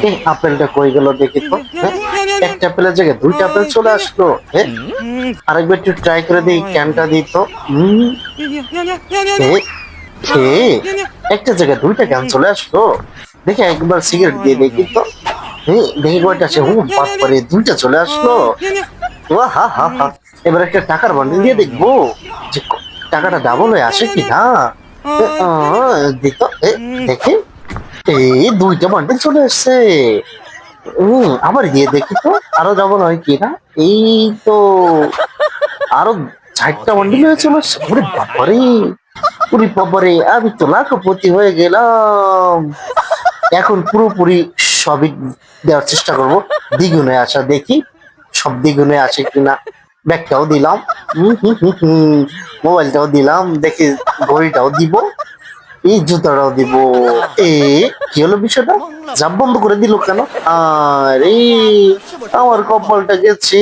এই আপেলটা কই গেল দেখি তো। হ্যাঁ, একটা আপেলের জায়গায় দুইটা আপেল চলে আসলো। হ্যাঁ, আরেকবার একটু ট্রাই করে দিই, ক্যানটা দিই তো। এ, একটা জায়গায় দুইটা ক্যান চলে আসলো। দেখি একবার সিগারেট দিয়ে দেখি তো। দেখি কয়টা আছে। বাদ করে দুইটা চলে আসলো। হা হা হা। এবার একটা টাকার বান্ডিল দিয়ে দেখবো যে টাকাটা ডাবল হয়ে আসে কি না। দিত দেখি, এই দুইটা বান্ডিল চলে আসছে। আবার গিয়ে দেখি তো আরো ডাবল হয় কি না। এই তো আরো 4টা বান্ডিল হয়ে চলে আসছে। ওরে বাবারে, ওরে বাবারে, আমি তো লাখপতি হয়ে গেলাম। এখন পুরোপুরি সবই দেওয়ার চেষ্টা করব, দ্বিগুণে আসা দেখি সব দ্বিগুণে আসে কিনা। ব্যাগটাও দিলাম, মোবাইলটাও দিলাম, দেখি ঘড়িটাও দিব, এই জুতাটাও দিব। এ কি হলো বিষয়টা, জাপ বন্ধ করে দিল কেন? আরে আমার কপালটা গেছে।